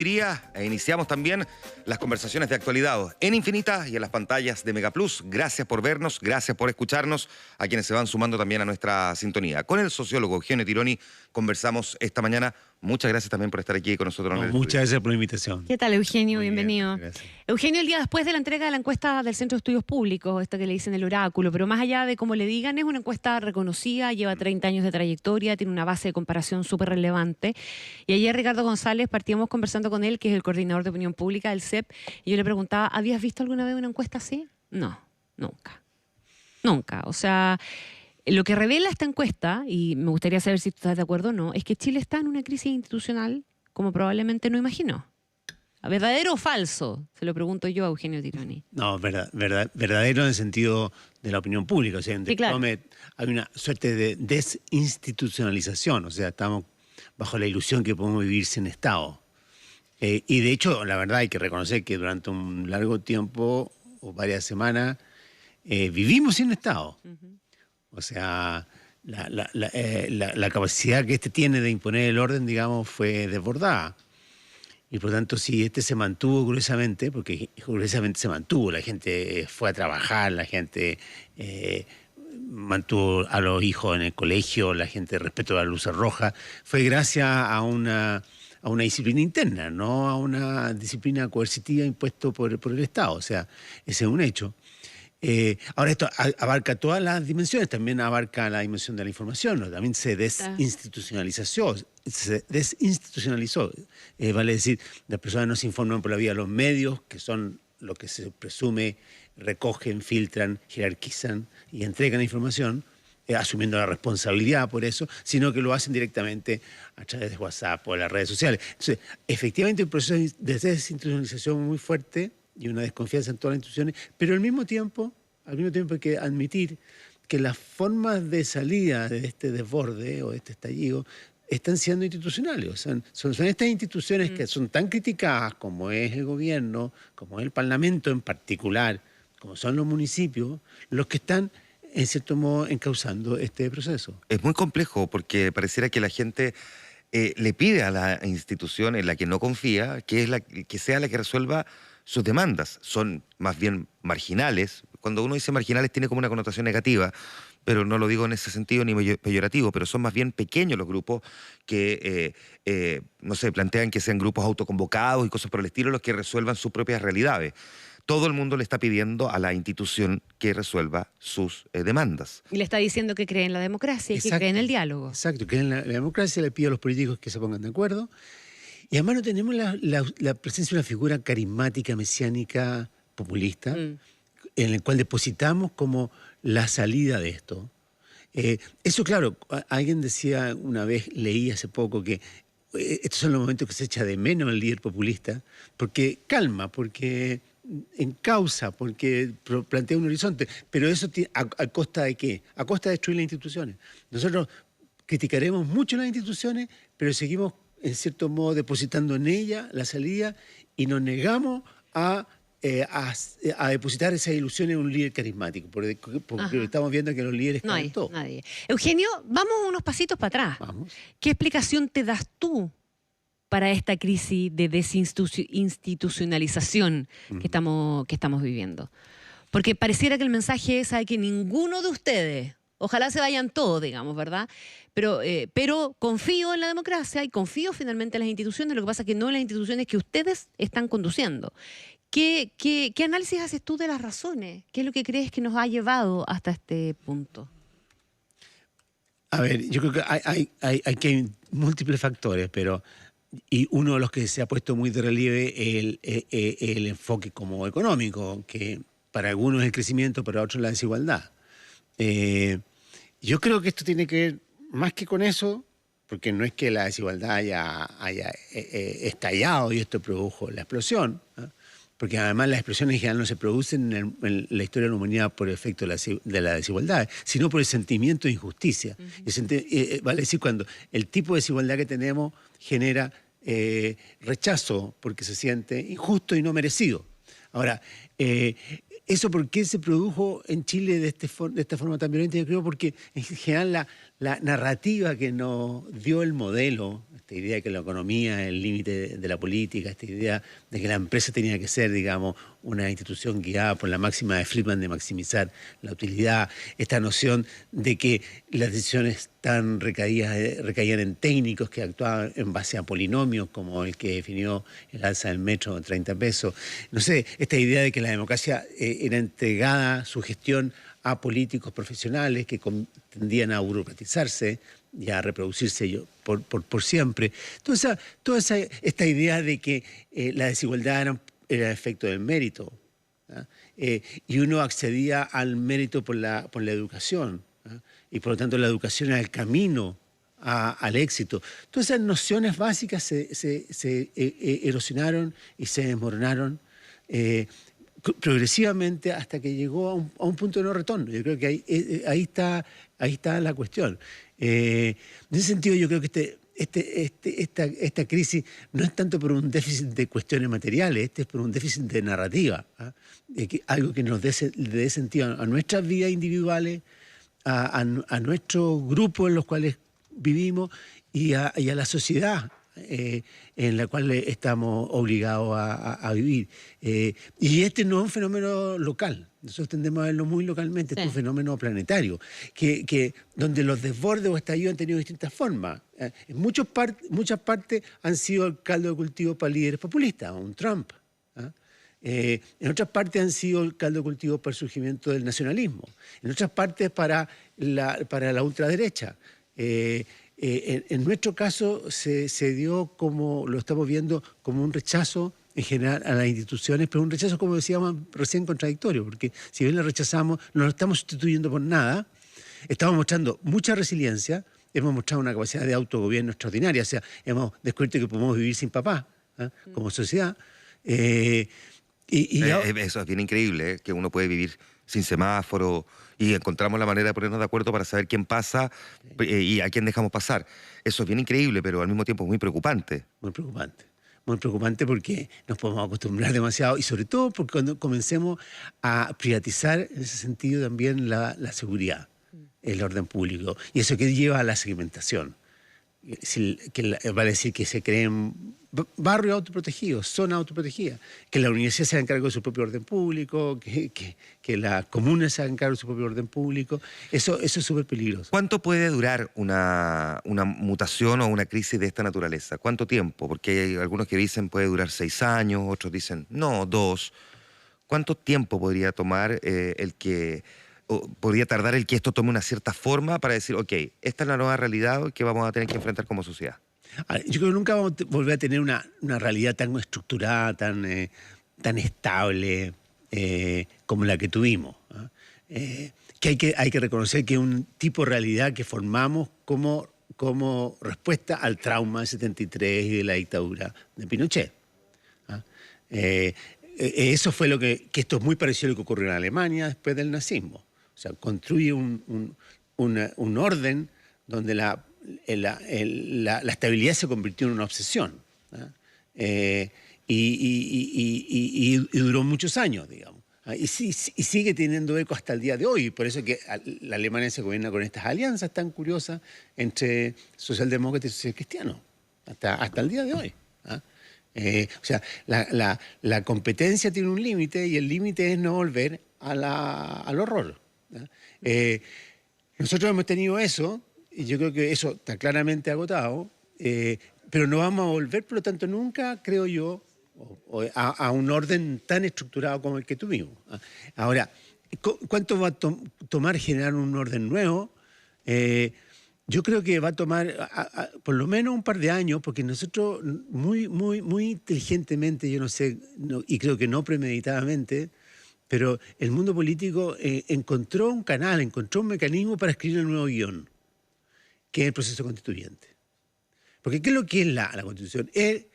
Iniciamos también las conversaciones de actualidad en Infinita y en las pantallas de Mega Plus. Gracias por vernos, gracias por escucharnos, a quienes se van sumando también a nuestra sintonía. Con el sociólogo Eugenio Tironi conversamos esta mañana. Muchas gracias también por estar aquí con nosotros. Muchas gracias por la invitación. ¿Qué tal, Eugenio? Muy Bienvenido. bien, gracias. Eugenio, el día después de la entrega de la encuesta del Centro de Estudios Públicos, esto que le dicen el oráculo, pero más allá de cómo le digan, es una encuesta reconocida, lleva 30 años de trayectoria, tiene una base de comparación súper relevante. Y ayer Ricardo González, partíamos conversando con él, que es el coordinador de opinión pública del CEP, y yo le preguntaba, ¿habías visto alguna vez una encuesta así? No, nunca. Nunca. O sea, lo que revela esta encuesta, y me gustaría saber si tú estás de acuerdo o no, es que Chile está en una crisis institucional como probablemente no imaginó. ¿Verdadero o falso? Se lo pregunto yo a Eugenio Tironi. No, verdadero en el sentido de la opinión pública. O sea, Sí, claro. hay una suerte de desinstitucionalización. O sea, estamos bajo la ilusión que podemos vivir sin Estado. Y de hecho, la verdad hay que reconocer que durante un largo tiempo o varias semanas vivimos sin Estado. O sea, la capacidad que este tiene de imponer el orden, digamos, fue desbordada. Y por tanto, si este se mantuvo gruesamente, porque gruesamente se mantuvo, la gente fue a trabajar, la gente mantuvo a los hijos en el colegio, la gente respetó las luces rojas, fue gracias a una disciplina interna, no a una disciplina coercitiva impuesta por el Estado. O sea, ese es un hecho. Ahora esto abarca todas las dimensiones, también abarca la dimensión de la información, ¿no? También se desinstitucionalizó, vale decir, las personas no se informan por la vía de los medios, que son lo que se presume recogen, filtran, jerarquizan y entregan información, asumiendo la responsabilidad por eso, sino que lo hacen directamente a través de WhatsApp o de las redes sociales. Entonces, efectivamente, un proceso de desinstitucionalización muy fuerte y una desconfianza en todas las instituciones, pero al mismo tiempo hay que admitir que las formas de salida de este desborde o de este estallido están siendo institucionales. O sea, son estas instituciones que son tan criticadas como es el gobierno, como es el Parlamento en particular, como son los municipios, los que están en cierto modo encauzando este proceso. Es muy complejo porque pareciera que la gente le pide a la institución en la que no confía que sea la que resuelva sus demandas. Son más bien marginales. Cuando uno dice marginales tiene como una connotación negativa, pero no lo digo en ese sentido ni peyorativo, pero son más bien pequeños los grupos que, no sé, plantean que sean grupos autoconvocados y cosas por el estilo los que resuelvan sus propias realidades. Todo el mundo le está pidiendo a la institución que resuelva sus demandas. Y le está diciendo que cree en la democracia y que cree en el diálogo. Exacto, que en la democracia le pide a los políticos que se pongan de acuerdo. Y además no tenemos la presencia de una figura carismática, mesiánica, populista, en el cual depositamos como la salida de esto. Eso, claro, alguien decía una vez, leí hace poco, que estos son los momentos que se echa de menos el líder populista, porque calma, porque encausa, porque plantea un horizonte. Pero eso ¿a costa de qué? A costa de destruir las instituciones. Nosotros criticaremos mucho las instituciones, pero seguimos en cierto modo depositando en ella la salida y nos negamos a depositar esa ilusión en un líder carismático, porque estamos viendo que los líderes no hay todo. Nadie. Eugenio, vamos unos pasitos para atrás. Vamos. ¿Qué explicación te das tú para esta crisis de desinstitucionalización que estamos viviendo? Porque pareciera que el mensaje es que ninguno de ustedes, ojalá se vayan todos, digamos, ¿verdad? Pero confío en la democracia y confío finalmente en las instituciones, lo que pasa es que no en las instituciones que ustedes están conduciendo. ¿Qué análisis haces tú de las razones? ¿Qué es lo que crees que nos ha llevado hasta este punto? A ver, yo creo que hay múltiples factores, y uno de los que se ha puesto muy de relieve es el enfoque como económico, que para algunos es el crecimiento, para otros la desigualdad. Yo creo que esto tiene que ver más que con eso, porque no es que la desigualdad haya estallado y esto produjo la explosión, ¿no? Porque además las explosiones en general no se producen en la historia de la humanidad por efecto de la desigualdad, sino por el sentimiento de injusticia. Vale decir, cuando el tipo de desigualdad que tenemos genera rechazo porque se siente injusto y no merecido. Ahora, ¿Eso por qué se produjo en Chile de esta forma tan violenta? Yo creo porque en general la narrativa que nos dio el modelo, esta idea de que la economía es el límite de la política, esta idea de que la empresa tenía que ser, digamos, una institución guiada por la máxima de Friedman de maximizar la utilidad, esta noción de que las decisiones recaían en técnicos que actuaban en base a polinomios, como el que definió el alza del metro en 30 pesos. No sé, esta idea de que la democracia era entregada, su gestión, a políticos profesionales que tendían a burocratizarse y a reproducirse por siempre. Esta idea de que la desigualdad era efecto del mérito, ¿ah? Y uno accedía al mérito por la educación, ¿ah? Y por lo tanto la educación era el camino al éxito. Todas esas nociones básicas se erosionaron y se desmoronaron progresivamente hasta que llegó a un punto de no retorno. Yo creo que ahí está la cuestión. En ese sentido, yo creo que esta crisis no es tanto por un déficit de cuestiones materiales, es por un déficit de narrativa, ¿ah? Algo que nos le dé sentido a nuestras vidas individuales, a nuestros grupos en los cuales vivimos y a la sociedad en la cual estamos obligados a vivir. Y este no es un fenómeno local. Nosotros tendemos a verlo muy localmente, sí. Es un fenómeno planetario, donde los desbordes o estallidos han tenido distintas formas. En muchas partes han sido el caldo de cultivo para líderes populistas, un Trump. En otras partes han sido el caldo de cultivo para el surgimiento del nacionalismo. En otras partes para la ultraderecha. En nuestro caso se dio, como lo estamos viendo, como un rechazo en general a las instituciones, pero un rechazo, como decíamos recién, contradictorio, porque si bien lo rechazamos, no lo estamos sustituyendo por nada, estamos mostrando mucha resiliencia, hemos mostrado una capacidad de autogobierno extraordinaria, o sea, hemos descubierto que podemos vivir sin papá, como sociedad. Eso es bien increíble, que uno puede vivir sin semáforo y encontramos la manera de ponernos de acuerdo para saber quién pasa y a quién dejamos pasar. Eso es bien increíble, pero al mismo tiempo muy preocupante. Muy preocupante. Muy preocupante porque nos podemos acostumbrar demasiado y sobre todo porque cuando comencemos a privatizar en ese sentido también la seguridad, el orden público. Y eso que lleva a la segmentación. Vale decir que se creen barrios autoprotegidos, zonas autoprotegidas, que la universidad se haga cargo de su propio orden público, que las comunas se hagan cargo de su propio orden público. Eso es súper peligroso. ¿Cuánto puede durar una mutación o una crisis de esta naturaleza? ¿Cuánto tiempo? Porque hay algunos que dicen puede durar 6 años, otros dicen no, 2. ¿Cuánto tiempo podría tomar podría tardar el que esto tome una cierta forma para decir, ok, esta es la nueva realidad que vamos a tener que enfrentar como sociedad? Yo creo que nunca vamos a volver a tener una realidad tan estructurada, tan estable como la que tuvimos. Que hay que reconocer que es un tipo de realidad que formamos como respuesta al trauma del 73 y de la dictadura de Pinochet. Eso fue que esto es muy parecido a lo que ocurrió en Alemania después del nazismo. O sea, construye un orden donde la estabilidad se convirtió en una obsesión. Y duró muchos años, digamos. Y sigue teniendo eco hasta el día de hoy. Por eso que la Alemania se gobierna con estas alianzas tan curiosas entre socialdemócratas y socialcristianos. Hasta el día de hoy. O sea, la competencia tiene un límite y el límite es no volver al horror. Nosotros hemos tenido eso y yo creo que eso está claramente agotado, pero no vamos a volver, por lo tanto, nunca, creo yo, a un orden tan estructurado como el que tuvimos. Ahora, ¿cuánto va a tomar generar un orden nuevo? Yo creo que va a tomar por lo menos un par de años, porque nosotros muy inteligentemente, yo no sé, y creo que no premeditadamente, pero el mundo político encontró un canal, encontró un mecanismo para escribir el nuevo guión, que es el proceso constituyente. Porque ¿qué es lo que es la Constitución? Y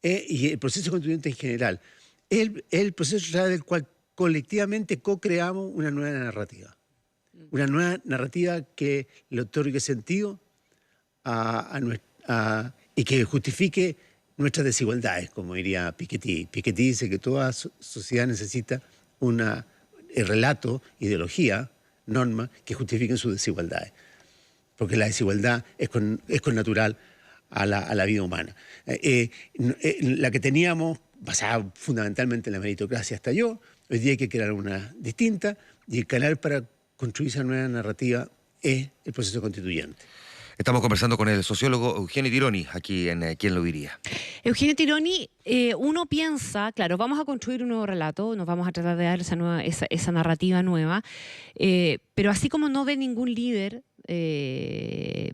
el proceso constituyente en general, es el proceso a través del cual colectivamente co-creamos una nueva narrativa. Una nueva narrativa que le otorgue sentido y que justifique nuestras desigualdades, como diría Piketty. Piketty dice que toda sociedad necesita relato, ideología, normas que justifiquen sus desigualdades. Porque la desigualdad es con natural a la vida humana. La que teníamos, basada fundamentalmente en la meritocracia, estalló. Hoy día hay que crear una distinta y el canal para construir esa nueva narrativa es el proceso constituyente. Estamos conversando con el sociólogo Eugenio Tironi, aquí en ¿Quién lo diría? Eugenio Tironi, uno piensa, claro, vamos a construir un nuevo relato, nos vamos a tratar de dar esa narrativa nueva, pero así como no ve ningún líder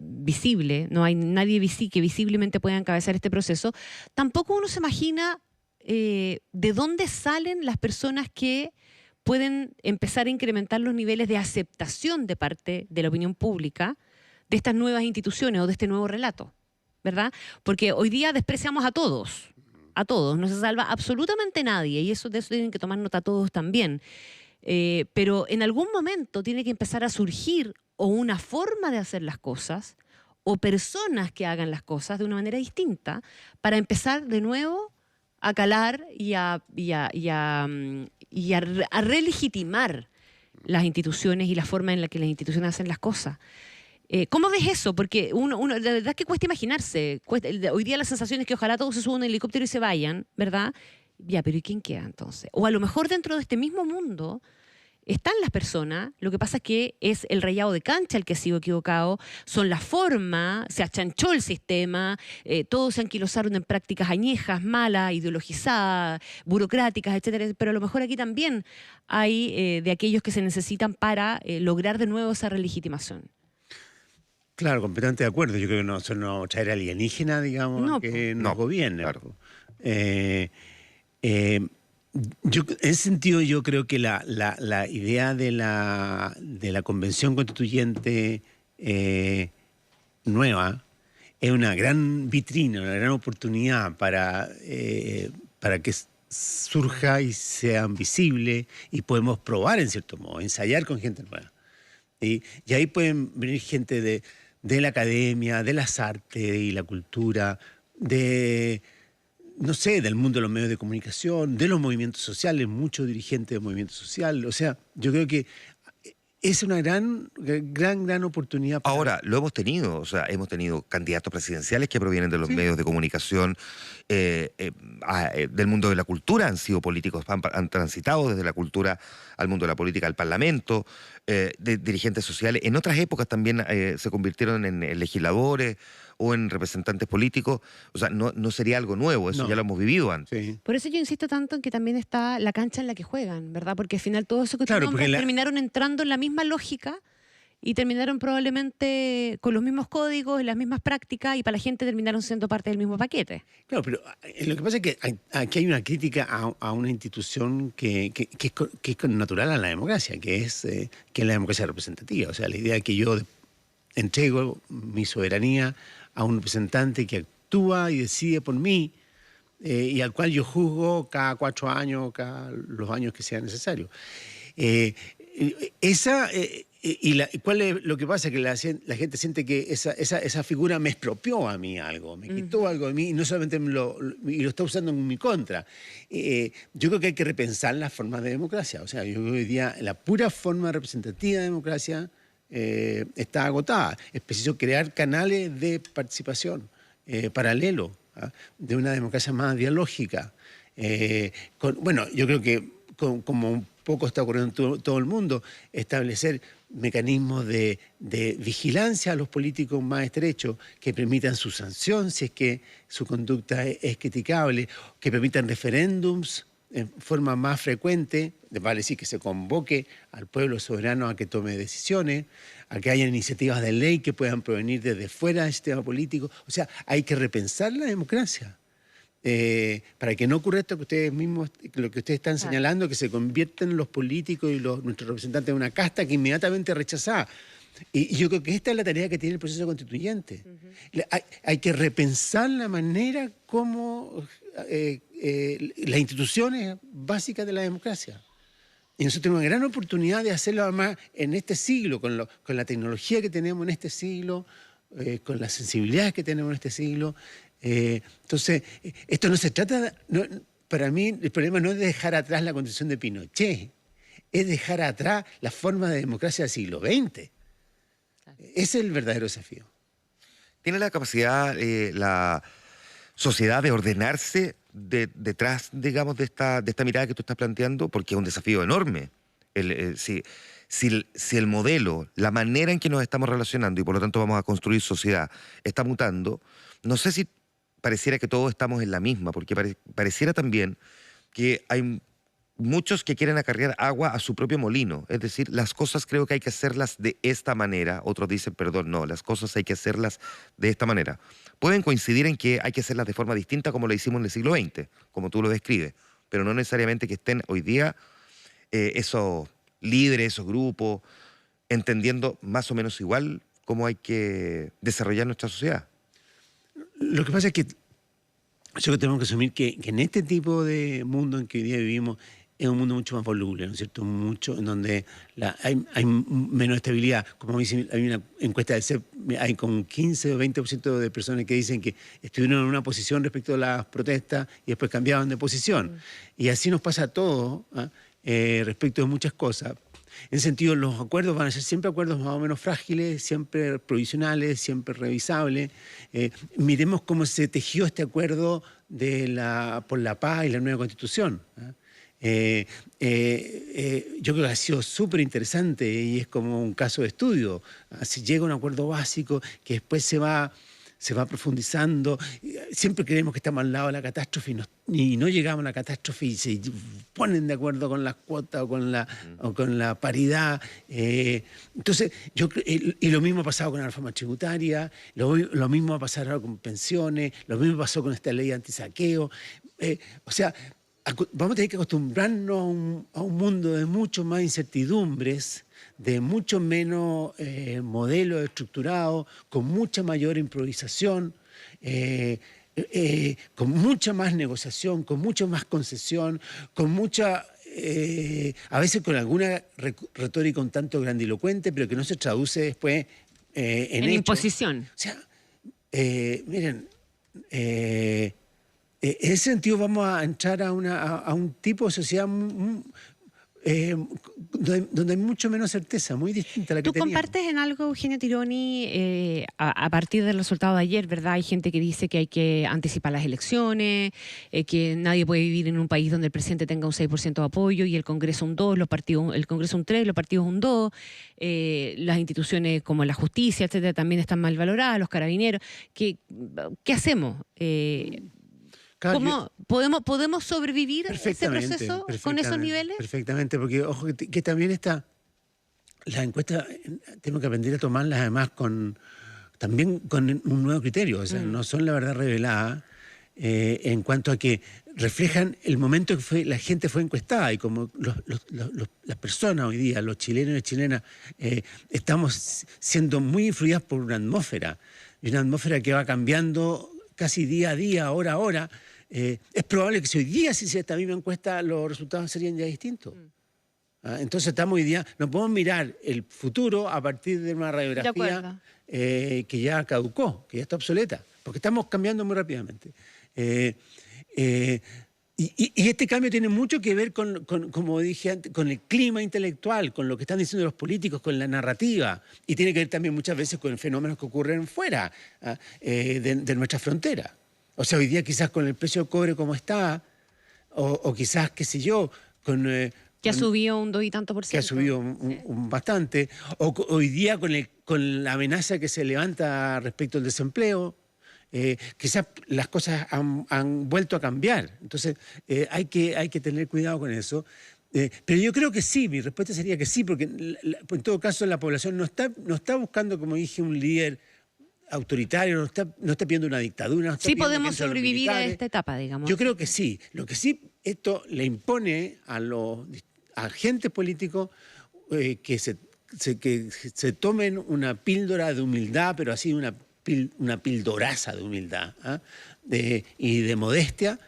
visible, no hay nadie que visiblemente pueda encabezar este proceso, tampoco uno se imagina de dónde salen las personas que pueden empezar a incrementar los niveles de aceptación de parte de la opinión pública de estas nuevas instituciones o de este nuevo relato, ¿verdad? Porque hoy día despreciamos a todos, no se salva absolutamente nadie, y de eso tienen que tomar nota todos también. Pero en algún momento tiene que empezar a surgir o una forma de hacer las cosas o personas que hagan las cosas de una manera distinta para empezar de nuevo a calar y a relegitimar las instituciones y la forma en la que las instituciones hacen las cosas. ¿Cómo ves eso? Porque la verdad es que cuesta imaginarse. Hoy día la sensación es que ojalá todos se suban a un helicóptero y se vayan, ¿verdad? Ya, pero ¿y quién queda entonces? O a lo mejor dentro de este mismo mundo están las personas, lo que pasa es que es el rayado de cancha el que ha sido equivocado, son la forma, se achanchó el sistema, todos se anquilosaron en prácticas añejas, malas, ideologizadas, burocráticas, etcétera, pero a lo mejor aquí también hay de aquellos que se necesitan para lograr de nuevo esa relegitimación. Claro, completamente de acuerdo. Yo creo que no son traer alienígena, digamos, que nos gobierne. Claro. En ese sentido, yo creo que la idea de la convención constituyente nueva es una gran vitrina, una gran oportunidad para que surja y sea visible y podemos probar, en cierto modo, ensayar con gente nueva. Y ahí pueden venir gente de la academia, de las artes y la cultura, no sé, del mundo de los medios de comunicación, de los movimientos sociales, muchos dirigentes del movimiento social. O sea, yo creo que es una gran oportunidad. Ahora, lo hemos tenido, o sea, hemos tenido candidatos presidenciales que provienen de los medios de comunicación, del mundo de la cultura, han sido políticos, han transitado desde la cultura al mundo de la política, al parlamento, de dirigentes sociales. En otras épocas también se convirtieron en legisladores o en representantes políticos. O sea, no sería algo nuevo, eso ya lo hemos vivido antes. Sí. Por eso yo insisto tanto en que también está la cancha en la que juegan, ¿verdad? Porque al final todo eso que tú nombras terminaron entrando en la misma lógica y terminaron probablemente con los mismos códigos y las mismas prácticas, y para la gente terminaron siendo parte del mismo paquete. Claro, pero lo que pasa es que aquí hay una crítica a una institución que es natural a la democracia, que es la democracia representativa. O sea, la idea de que yo entrego mi soberanía a un representante que actúa y decide por mí, y al cual yo juzgo cada 4 años, cada los años que sea necesario. ¿Cuál es lo que pasa? Que la gente siente que esa figura me expropió a mí algo, me quitó algo de mí, y no solamente lo está usando en mi contra. Yo creo que hay que repensar las formas de democracia. O sea, yo creo que hoy día la pura forma representativa de democracia está agotada. Es preciso crear canales de participación paralelo, de una democracia más dialógica. Yo creo que como un poco está ocurriendo en todo el mundo, establecer mecanismos de vigilancia a los políticos más estrechos que permitan su sanción si es que su conducta es criticable, que permitan referéndums en forma más frecuente, vale decir que se convoque al pueblo soberano a que tome decisiones, a que haya iniciativas de ley que puedan provenir desde fuera del sistema político. O sea, hay que repensar la democracia. Para que no ocurra esto que ustedes mismos, lo que ustedes están señalando, que se convierten los políticos y nuestros representantes en una casta que inmediatamente rechazada. Y yo creo que esta es la tarea que tiene el proceso constituyente. Hay que repensar la manera como las instituciones básicas de la democracia. Y nosotros tenemos una gran oportunidad de hacerlo además en este siglo, con la tecnología que tenemos en este siglo, con las sensibilidades que tenemos en este siglo. Entonces, esto no se trata, para mí el problema no es dejar atrás la constitución de Pinochet, es dejar atrás la forma de democracia del siglo XX. Ese es el verdadero desafío. ¿Tiene la capacidad la sociedad de ordenarse detrás, digamos, de esta mirada que tú estás planteando? Porque es un desafío enorme. Si el modelo, la manera en que nos estamos relacionando y por lo tanto vamos a construir sociedad, está mutando, no sé si pareciera que todos estamos en la misma, porque pareciera también que hay muchos que quieren acarrear agua a su propio molino. Es decir, las cosas creo que hay que hacerlas de esta manera. Otros dicen, perdón, no, las cosas hay que hacerlas de esta manera. Pueden coincidir en que hay que hacerlas de forma distinta como lo hicimos en el siglo XX, como tú lo describes, pero no necesariamente que estén hoy día esos líderes, esos grupos, entendiendo más o menos igual cómo hay que desarrollar nuestra sociedad. Lo que pasa es que yo creo que tenemos que asumir que en este tipo de mundo en que hoy día vivimos es un mundo mucho más voluble, ¿no es cierto? Mucho en donde hay menos estabilidad. Como dice, hay una encuesta del CEP, hay como 15 o 20% de personas que dicen que estuvieron en una posición respecto a las protestas y después cambiaban de posición. Y así nos pasa a todos, respecto de muchas cosas. En ese sentido, los acuerdos van a ser siempre acuerdos más o menos frágiles, siempre provisionales, siempre revisables. Miremos cómo se tejió este acuerdo por la paz y la nueva Constitución. Yo creo que ha sido súper interesante y es como un caso de estudio. Si llega un acuerdo básico que después se va profundizando. Siempre creemos que estamos al lado de la catástrofe y no llegamos a la catástrofe y se ponen de acuerdo con las cuotas o con la paridad. Entonces, y lo mismo ha pasado con la reforma tributaria, lo mismo va a pasar ahora con pensiones, lo mismo pasó con esta ley antisaqueo. O sea, vamos a tener que acostumbrarnos a un mundo de mucho más incertidumbres, de mucho menos modelos estructurados, con mucha mayor improvisación, con mucha más negociación, con mucha más concesión, con mucha, a veces con alguna retórica un tanto grandilocuente, pero que no se traduce después en hechos. Imposición. O sea, miren, en ese sentido vamos a entrar a un tipo de sociedad donde hay mucho menos certeza, muy distinta a la que Tú teníamos. compartes en algo, Eugenia Tironi, a partir del resultado de ayer, ¿verdad? Hay gente que dice que hay que anticipar las elecciones, que nadie puede vivir en un país donde el presidente tenga un 6% de apoyo y el Congreso un 2, el Congreso un 3, los partidos un 2, las instituciones como la justicia, etcétera, también están mal valoradas, los carabineros. ¿Qué hacemos? Claro, ¿Podemos sobrevivir ese proceso con esos niveles? Perfectamente, porque ojo que también las encuestas tenemos que aprender a tomarlas además también con un nuevo criterio, o sea, no son la verdad revelada en cuanto a que reflejan el momento que la gente fue encuestada y como las personas hoy día, los chilenos y las chilenas, estamos siendo muy influidas por una atmósfera que va cambiando casi día a día, hora a hora. Es probable que si hoy día se hiciera esta misma encuesta los resultados serían ya distintos. Entonces estamos hoy día, no podemos mirar el futuro a partir de una radiografía que ya caducó, que ya está obsoleta, porque estamos cambiando muy rápidamente. Y este cambio tiene mucho que ver como dije antes, con el clima intelectual, con lo que están diciendo los políticos, con la narrativa, y tiene que ver también muchas veces con fenómenos que ocurren fuera de nuestra frontera. O sea, hoy día quizás con el precio del cobre como está, o quizás, qué sé yo, que ha subido un 2 y tanto por ciento. Que ha subido bastante. O hoy día con la amenaza que se levanta respecto al desempleo. Quizás las cosas han vuelto a cambiar. Entonces hay que tener cuidado con eso. Pero yo creo que sí, mi respuesta sería que sí, porque en todo caso la población no está buscando, como dije, un líder autoritario, no está pidiendo una dictadura. Sí podemos sobrevivir a esta etapa, digamos. Yo creo que sí. Lo que sí, esto le impone a los agentes políticos que se tomen una píldora de humildad, pero así una pildoraza de humildad y de modestia,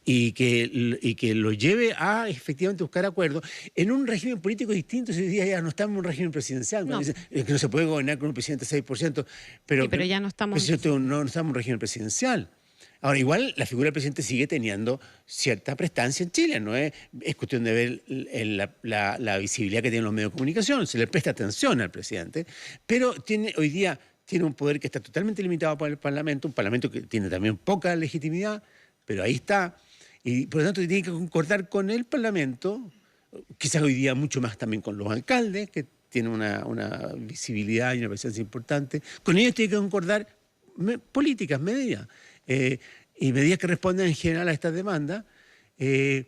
y que lo lleve a efectivamente buscar acuerdos en un régimen político distinto. Si hoy día ya no estamos en un régimen presidencial, no. Dicen que no se puede gobernar con un presidente 6%, pero ya no estamos... no estamos en un régimen presidencial. Ahora, igual la figura del presidente sigue teniendo cierta prestancia en Chile, ¿no? Es cuestión de ver la visibilidad que tienen los medios de comunicación, se le presta atención al presidente, pero hoy día tiene un poder que está totalmente limitado por el Parlamento, un Parlamento que tiene también poca legitimidad, pero ahí está, y por lo tanto tiene que concordar con el Parlamento, quizás hoy día mucho más también con los alcaldes, que tienen una visibilidad y una presencia importante. Con ellos tiene que concordar políticas, medidas, y medidas que respondan en general a estas demandas, y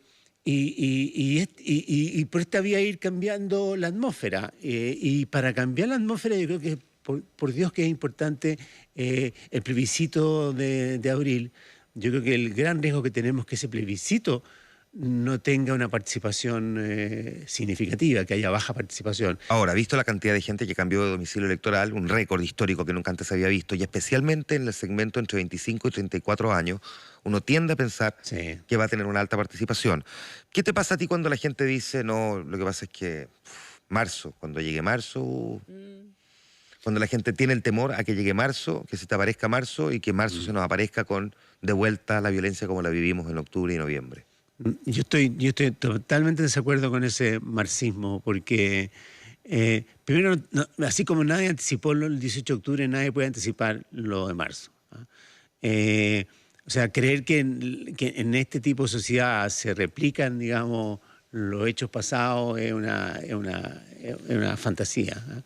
por esta vía ir cambiando la atmósfera. Y para cambiar la atmósfera yo creo que, por Dios que es importante el plebiscito de abril. Yo creo que el gran riesgo que tenemos es que ese plebiscito no tenga una participación significativa, que haya baja participación. Ahora, visto la cantidad de gente que cambió de domicilio electoral, un récord histórico que nunca antes se había visto, y especialmente en el segmento entre 25 y 34 años, uno tiende a pensar que va a tener una alta participación. ¿Qué te pasa a ti cuando la gente dice, no, lo que pasa es que marzo, cuando llegue marzo... Cuando la gente tiene el temor a que llegue marzo, que se te aparezca marzo y que marzo se nos aparezca con de vuelta la violencia como la vivimos en octubre y noviembre? Yo estoy totalmente en desacuerdo con ese marxismo, porque primero, así como nadie anticipó el 18 de octubre, nadie puede anticipar lo de marzo. O sea, creer que en este tipo de sociedad se replican, digamos, los hechos pasados es una fantasía.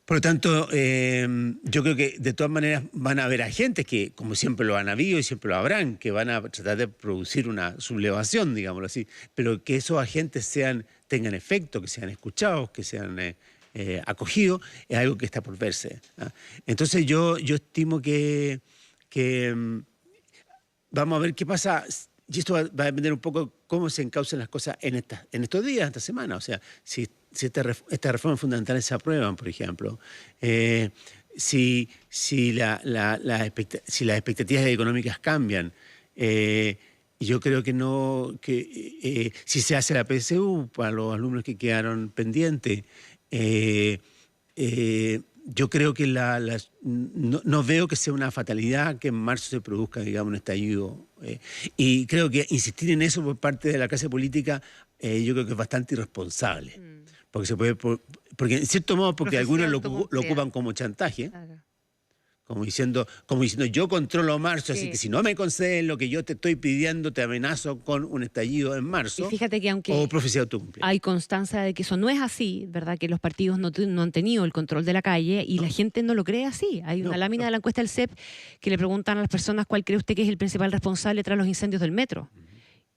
Por lo tanto, yo creo que de todas maneras van a haber agentes que, como siempre lo han habido y siempre lo habrán, que van a tratar de producir una sublevación, digámoslo así, pero que esos agentes tengan efecto, que sean escuchados, que sean acogidos, es algo que está por verse. Entonces yo estimo que vamos a ver qué pasa, y esto va a depender un poco cómo se encaucen las cosas en estos días, esta semana. O sea, si estas reformas fundamentales se aprueban, por ejemplo, si las expectativas económicas cambian, yo creo que si se hace la PSU para los alumnos que quedaron pendientes, yo creo que no veo que sea una fatalidad que en marzo se produzca, digamos, un estallido. Y creo que insistir en eso por parte de la clase política, yo creo que es bastante irresponsable. Porque porque en cierto modo, porque algunos lo ocupan como chantaje. Claro. Como diciendo, yo controlo marzo, así que si no me conceden lo que yo te estoy pidiendo, te amenazo con un estallido en marzo. Y fíjate que aunque o profecía autocumplida. Hay constancia de que eso no es así, ¿verdad? Que los partidos no han tenido el control de la calle y la gente no lo cree así. Hay una lámina de la encuesta del CEP que le preguntan a las personas cuál cree usted que es el principal responsable tras los incendios del metro.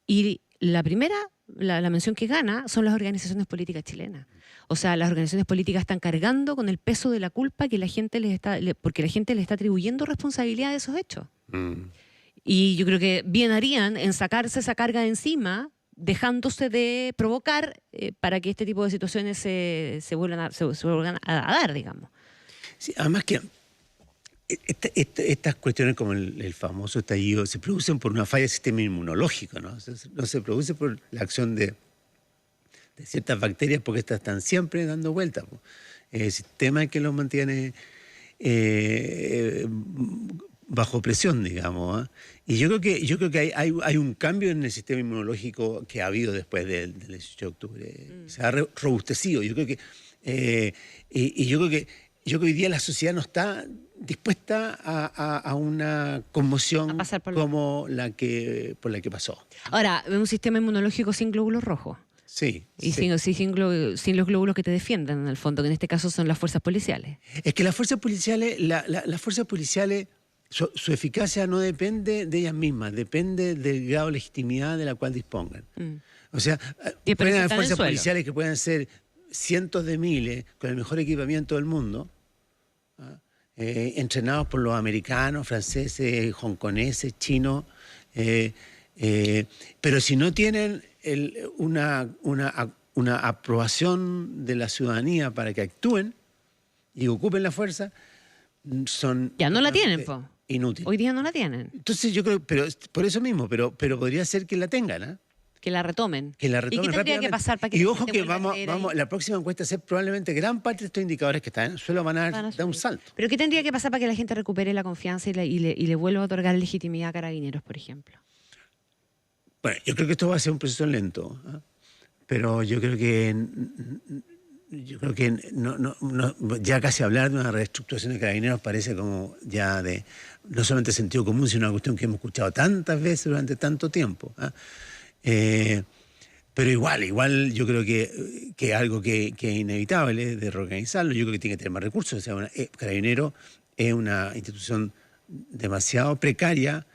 Y la primera, la mención que gana, son las organizaciones políticas chilenas. O sea, las organizaciones políticas están cargando con el peso de la culpa que porque la gente les está atribuyendo responsabilidad de esos hechos. Y yo creo que bien harían en sacarse esa carga de encima, dejándose de provocar para que este tipo de situaciones se vuelvan a dar, digamos. Sí, además que estas cuestiones como el famoso estallido se producen por una falla del sistema inmunológico, ¿no? No se produce por la acción de ciertas bacterias, porque estas están siempre dando vueltas. El sistema que los mantiene bajo presión, digamos. Y yo creo que hay un cambio en el sistema inmunológico que ha habido después del 18 de octubre. Se ha robustecido. Yo creo que hoy día la sociedad no está dispuesta a una conmoción como por la que pasó. Ahora, un sistema inmunológico sin glóbulos rojos. Sí. Y sin los glóbulos que te defiendan, en el fondo, que en este caso son las fuerzas policiales. Es que las fuerzas policiales, su eficacia no depende de ellas mismas, depende del grado de legitimidad de la cual dispongan. O sea, pueden haber fuerzas policiales que puedan ser cientos de miles, con el mejor equipamiento del mundo, entrenados por los americanos, franceses, hongkoneses, chinos, pero si no tienen una aprobación de la ciudadanía para que actúen y ocupen la fuerza, son... Ya no la tienen, po. Inútiles. Hoy día no la tienen. Entonces yo creo, pero por eso mismo, pero podría ser que la tengan, Que la retomen. Que la ¿Y retomen qué tendría que rápidamente. pasar para que Y la ojo gente que vuelva a creer ahí? la próxima encuesta ser probablemente gran parte de estos indicadores que están en el suelo van a dar un subir. salto. ¿Pero qué tendría que pasar para que la gente recupere la confianza y le vuelva a otorgar legitimidad a Carabineros, por ejemplo? Bueno, yo creo que esto va a ser un proceso lento, ¿ah? Pero yo creo que ya casi hablar de una reestructuración de Carabineros parece como ya de no solamente sentido común, sino una cuestión que hemos escuchado tantas veces durante tanto tiempo, ¿ah? Pero igual yo creo que algo que es inevitable de reorganizarlo, yo creo que tiene que tener más recursos. O sea, Carabineros es una institución demasiado precaria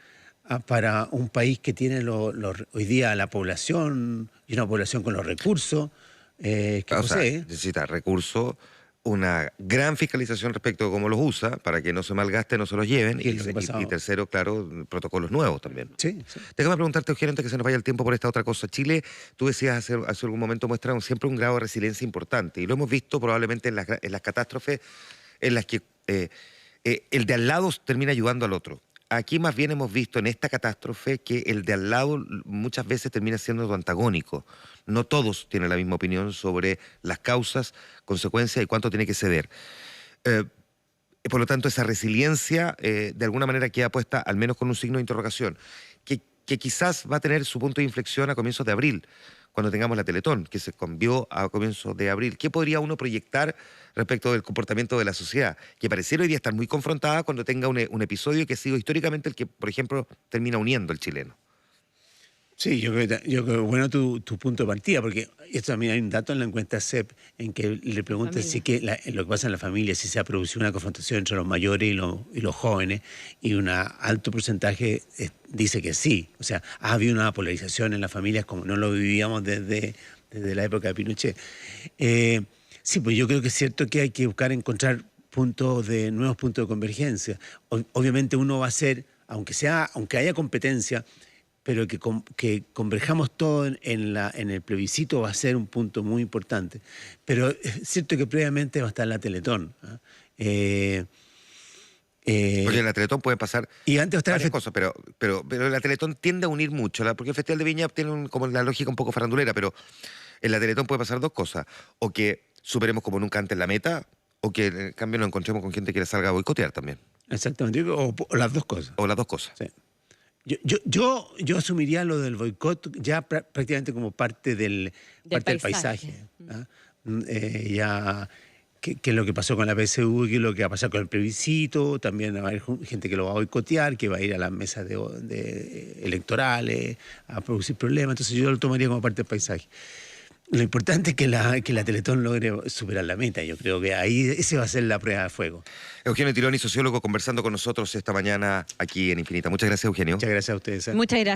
para un país que tiene hoy día la población y una población con los recursos que posee. Necesita recursos, una gran fiscalización respecto de cómo los usa, para que no se malgaste, no se los lleven. Y tercero, claro, protocolos nuevos también. Sí, sí. Déjame preguntarte, Eugenio, antes que se nos vaya el tiempo por esta otra cosa. Chile, tú decías hace algún momento, muestra siempre un grado de resiliencia importante. Y lo hemos visto probablemente en las catástrofes en las que el de al lado termina ayudando al otro. Aquí más bien hemos visto en esta catástrofe que el de al lado muchas veces termina siendo antagónico. No todos tienen la misma opinión sobre las causas, consecuencias y cuánto tiene que ceder. Por lo tanto, esa resiliencia de alguna manera queda puesta al menos con un signo de interrogación, que quizás va a tener su punto de inflexión a comienzos de abril, cuando tengamos la Teletón, que se cambió a comienzos de abril. ¿Qué podría uno proyectar respecto del comportamiento de la sociedad? Que pareciera hoy día estar muy confrontada cuando tenga un episodio que ha sido históricamente el que, por ejemplo, termina uniendo al chileno. Sí, yo creo que bueno tu punto de partida, porque esto también hay un dato en la encuesta CEP en que le preguntan lo que pasa en la familia, si se ha producido una confrontación entre los mayores y los jóvenes, y un alto porcentaje dice que sí. O sea, ha habido una polarización en las familias como no lo vivíamos desde la época de Pinochet. Sí, pues yo creo que es cierto que hay que buscar encontrar nuevos puntos de convergencia. Obviamente uno va a ser, aunque haya competencia, pero que converjamos todo en el plebiscito va a ser un punto muy importante. Pero es cierto que previamente va a estar la Teletón, ¿eh? Porque en la Teletón puede pasar y antes varias cosas, pero la Teletón tiende a unir mucho, porque el Festival de Viña tiene como la lógica un poco farandulera, pero en la Teletón puede pasar dos cosas: o que superemos como nunca antes la meta, o que en cambio nos encontremos con gente que le salga a boicotear también. Exactamente, o las dos cosas. O las dos cosas. Sí. Yo asumiría lo del boicot ya prácticamente como parte del paisaje. ¿Ah? Ya qué es lo que pasó con la PSU, qué es lo que va a pasar con el plebiscito, también va a haber gente que lo va a boicotear, que va a ir a las mesas electorales a producir problemas, entonces yo lo tomaría como parte del paisaje. Lo importante es que la Teletón logre superar la meta. Yo creo que ahí ese va a ser la prueba de fuego. Eugenio Tironi, sociólogo, conversando con nosotros esta mañana aquí en Infinita. Muchas gracias, Eugenio. Muchas gracias a ustedes. Muchas gracias.